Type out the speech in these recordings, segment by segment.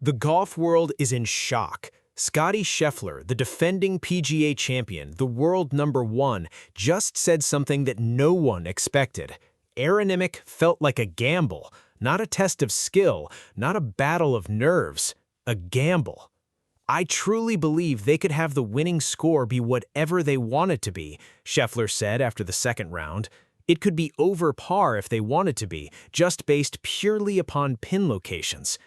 The golf world is in shock. Scottie Scheffler, the defending PGA champion, the world #1, just said something that no one expected. Aronimink felt like a gamble, not a test of skill, not a battle of nerves, a gamble. I truly believe they could have the winning score be whatever they want it to be, Scheffler said after the second round. It could be over par if they wanted to be, just based purely upon pin locations.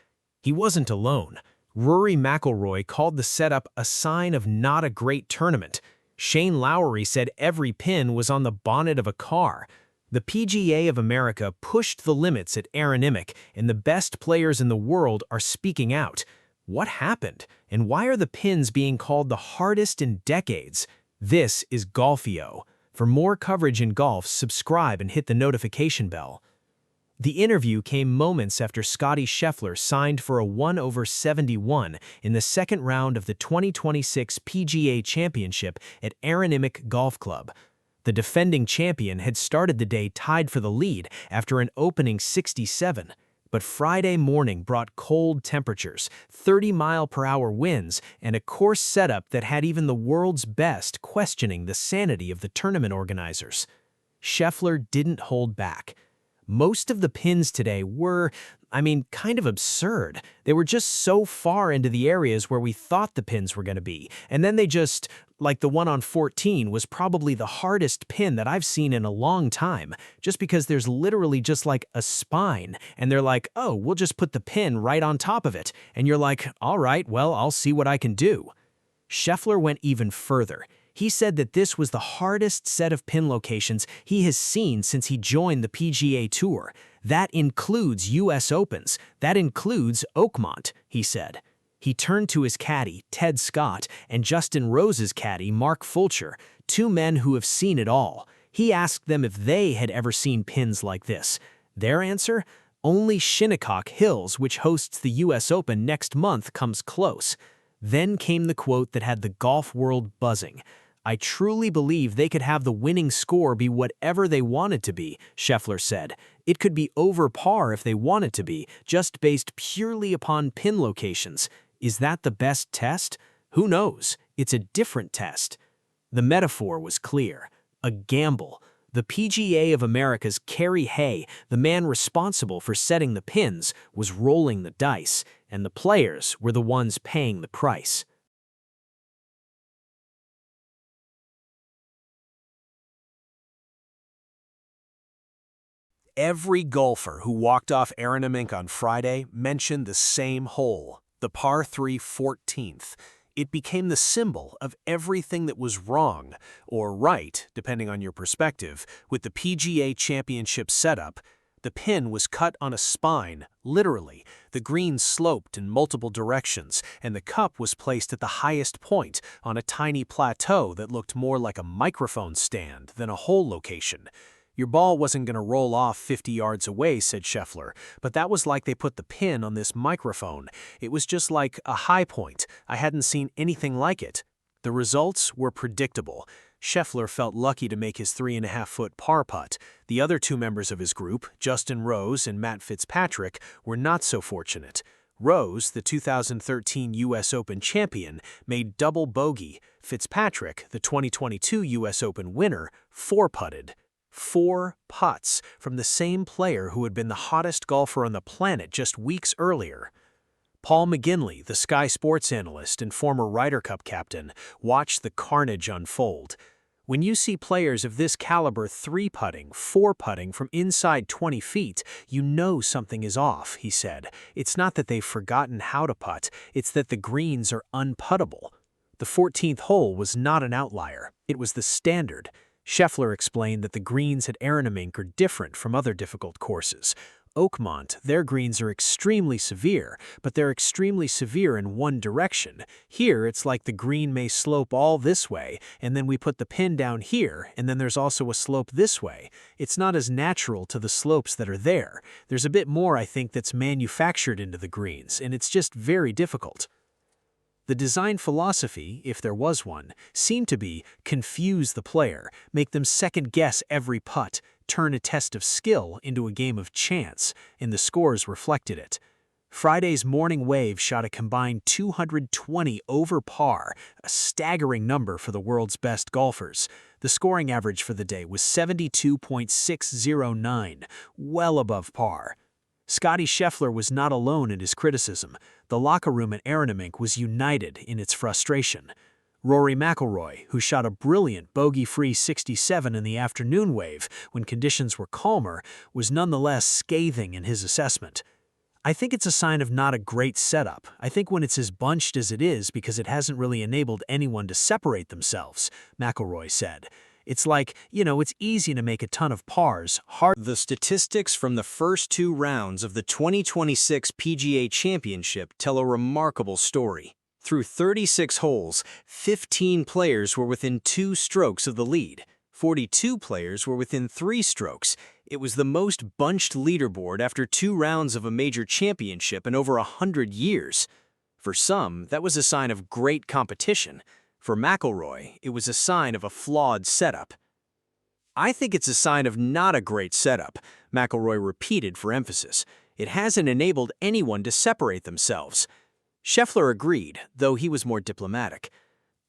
He wasn't alone. Rory McIlroy called the setup a sign of not a great tournament. Shane Lowry said every pin was on the bonnet of a car. The PGA of America pushed the limits at Aronimink, and the best players in the world are speaking out. What happened? And why are the pins being called the hardest in decades? This is Golfio. For more coverage in golf, subscribe and hit the notification bell. The interview came moments after Scottie Scheffler signed for a 1/71 in the second round of the 2026 PGA Championship at Aronimink Golf Club. The defending champion had started the day tied for the lead after an opening 67, but Friday morning brought cold temperatures, 30-mile-per-hour winds, and a course setup that had even the world's best questioning the sanity of the tournament organizers. Scheffler didn't hold back. Most of the pins today were, kind of absurd. They were just so far into the areas where we thought the pins were going to be, and then they just, like the one on 14 was probably the hardest pin that I've seen in a long time, just because there's literally just like a spine, and they're like, oh, we'll just put the pin right on top of it, and you're like, all right, well, I'll see what I can do. Scheffler went even further. He said that this was the hardest set of pin locations he has seen since he joined the PGA Tour. That includes US Opens. That includes Oakmont, he said. He turned to his caddy, Ted Scott, and Justin Rose's caddy, Mark Fulcher, two men who have seen it all. He asked them if they had ever seen pins like this. Their answer? Only Shinnecock Hills, which hosts the US Open next month, comes close. Then came the quote that had the golf world buzzing. I truly believe they could have the winning score be whatever they want it to be, Scheffler said. It could be over par if they want it to be, just based purely upon pin locations. Is that the best test? Who knows? It's a different test. The metaphor was clear. A gamble. The PGA of America's Kerry Hay, the man responsible for setting the pins, was rolling the dice, and the players were the ones paying the price. Every golfer who walked off Aronimink on Friday mentioned the same hole, the par 3 14th. It became the symbol of everything that was wrong, or right, depending on your perspective, with the PGA Championship setup. The pin was cut on a spine, literally. The green sloped in multiple directions, and the cup was placed at the highest point on a tiny plateau that looked more like a microphone stand than a hole location. Your ball wasn't going to roll off 50 yards away, said Scheffler, but that was like they put the pin on this microphone. It was just like a high point. I hadn't seen anything like it. The results were predictable. Scheffler felt lucky to make his 3.5-foot par putt. The other two members of his group, Justin Rose and Matt Fitzpatrick, were not so fortunate. Rose, the 2013 US Open champion, made double bogey. Fitzpatrick, the 2022 US Open winner, four-putted. 4 putts from the same player who had been the hottest golfer on the planet just weeks earlier. Paul McGinley, the Sky Sports analyst and former Ryder Cup captain, watched the carnage unfold. When you see players of this caliber 3-putting, 4-putting from inside 20 feet, you know something is off, he said. It's not that they've forgotten how to putt, it's that the greens are unputtable. The 14th hole was not an outlier, it was the standard. Scheffler explained that the greens at Aronimink are different from other difficult courses. Oakmont, their greens are extremely severe, but they're extremely severe in one direction. Here, it's like the green may slope all this way, and then we put the pin down here, and then there's also a slope this way. It's not as natural to the slopes that are there. There's a bit more, I think, that's manufactured into the greens, and it's just very difficult. The design philosophy, if there was one, seemed to be confuse the player, make them second-guess every putt, turn a test of skill into a game of chance, and the scores reflected it. Friday's morning wave shot a combined 220 over par, a staggering number for the world's best golfers. The scoring average for the day was 72.609, well above par. Scottie Scheffler was not alone in his criticism. The locker room at Aronimink was united in its frustration. Rory McIlroy, who shot a brilliant bogey-free 67 in the afternoon wave when conditions were calmer, was nonetheless scathing in his assessment. "I think it's a sign of not a great setup. I think when it's as bunched as it is because it hasn't really enabled anyone to separate themselves," McIlroy said. "It's like, it's easy to make a ton of pars, hard." The statistics from the first two rounds of the 2026 PGA Championship tell a remarkable story. Through 36 holes, 15 players were within 2 strokes of the lead. 42 players were within 3 strokes. It was the most bunched leaderboard after 2 rounds of a major championship in over 100 years. For some, that was a sign of great competition. For McIlroy, it was a sign of a flawed setup. "I think it's a sign of not a great setup," McIlroy repeated for emphasis. "It hasn't enabled anyone to separate themselves." Scheffler agreed, though he was more diplomatic.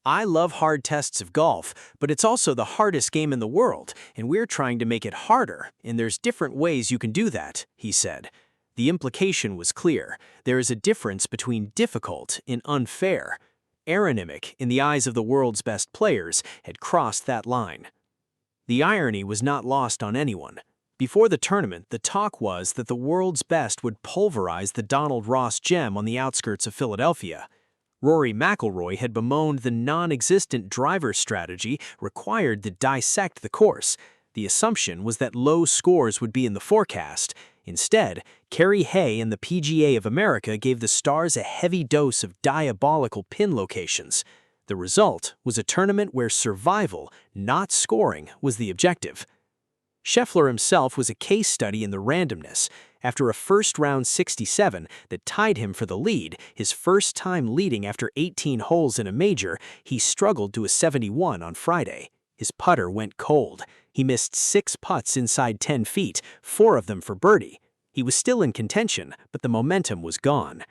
"I love hard tests of golf, but it's also the hardest game in the world, and we're trying to make it harder, and there's different ways you can do that," he said. The implication was clear. There is a difference between difficult and unfair. Aronimink, in the eyes of the world's best players, had crossed that line. The irony was not lost on anyone. Before the tournament, the talk was that the world's best would pulverize the Donald Ross gem on the outskirts of Philadelphia. Rory McIlroy had bemoaned the non-existent driver strategy required to dissect the course. The assumption was that low scores would be in the forecast. Instead, Kerry Hay and the PGA of America gave the stars a heavy dose of diabolical pin locations. The result was a tournament where survival, not scoring, was the objective. Scheffler himself was a case study in the randomness. After a first-round 67 that tied him for the lead, his first time leading after 18 holes in a major, he struggled to a 71 on Friday. His putter went cold. He missed 6 putts inside 10 feet, 4 of them for birdie. He was still in contention, but the momentum was gone.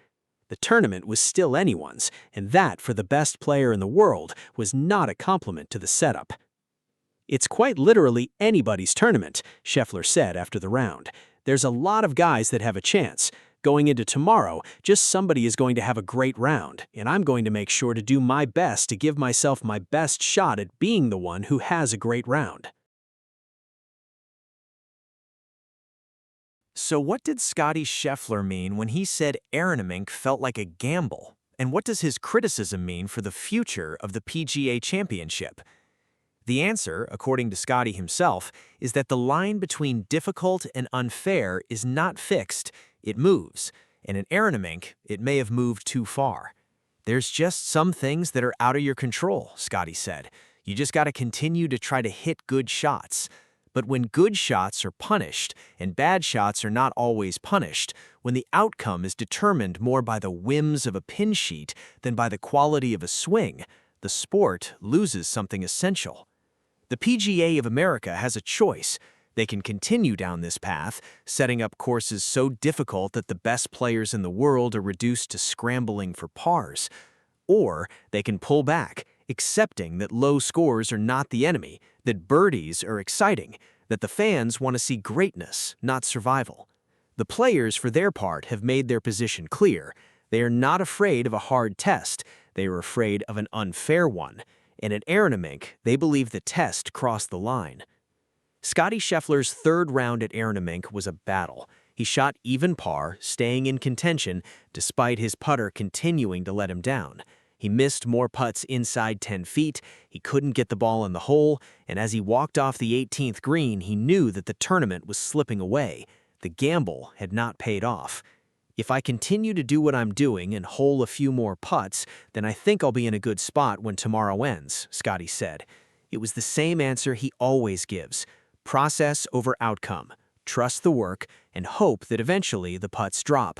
The tournament was still anyone's, and that, for the best player in the world, was not a compliment to the setup. "It's quite literally anybody's tournament," Scheffler said after the round. "There's a lot of guys that have a chance. Going into tomorrow, just somebody is going to have a great round, and I'm going to make sure to do my best to give myself my best shot at being the one who has a great round." So what did Scottie Scheffler mean when he said Aronimink felt like a gamble? And what does his criticism mean for the future of the PGA Championship? The answer, according to Scottie himself, is that the line between difficult and unfair is not fixed, it moves, and in Aronimink, it may have moved too far. "There's just some things that are out of your control," Scottie said. "You just got to continue to try to hit good shots." But when good shots are punished, and bad shots are not always punished, when the outcome is determined more by the whims of a pin sheet than by the quality of a swing, the sport loses something essential. The PGA of America has a choice. They can continue down this path, setting up courses so difficult that the best players in the world are reduced to scrambling for pars. Or they can pull back, accepting that low scores are not the enemy, that birdies are exciting, that the fans want to see greatness, not survival. The players, for their part, have made their position clear. They are not afraid of a hard test. They are afraid of an unfair one. And at Aronimink, they believe the test crossed the line. Scottie Scheffler's third round at Aronimink was a battle. He shot even par, staying in contention, despite his putter continuing to let him down. He missed more putts inside 10 feet, he couldn't get the ball in the hole, and as he walked off the 18th green, he knew that the tournament was slipping away. The gamble had not paid off. "If I continue to do what I'm doing and hole a few more putts, then I think I'll be in a good spot when tomorrow ends," Scottie said. It was the same answer he always gives: process over outcome, trust the work, and hope that eventually the putts drop.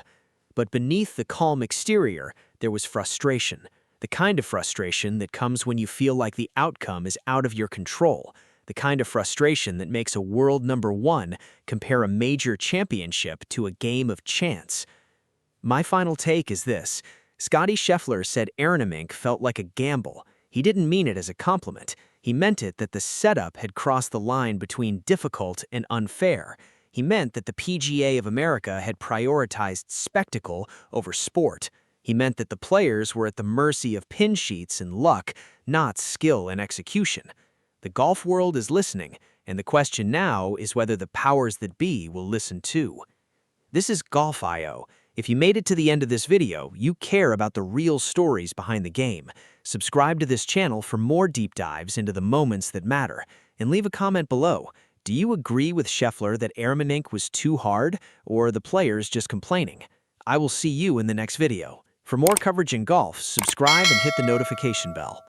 But beneath the calm exterior, there was frustration. The kind of frustration that comes when you feel like the outcome is out of your control. The kind of frustration that makes a world number one compare a major championship to a game of chance. My final take is this. Scottie Scheffler said Aronimink felt like a gamble. He didn't mean it as a compliment. He meant it that the setup had crossed the line between difficult and unfair. He meant that the PGA of America had prioritized spectacle over sport. He meant that the players were at the mercy of pin sheets and luck, not skill and execution. The golf world is listening, and the question now is whether the powers that be will listen too. This is Golf.io. If you made it to the end of this video, you care about the real stories behind the game. Subscribe to this channel for more deep dives into the moments that matter, and leave a comment below. Do you agree with Scheffler that Aronimink was too hard, or are the players just complaining? I will see you in the next video. For more coverage in golf, subscribe and hit the notification bell.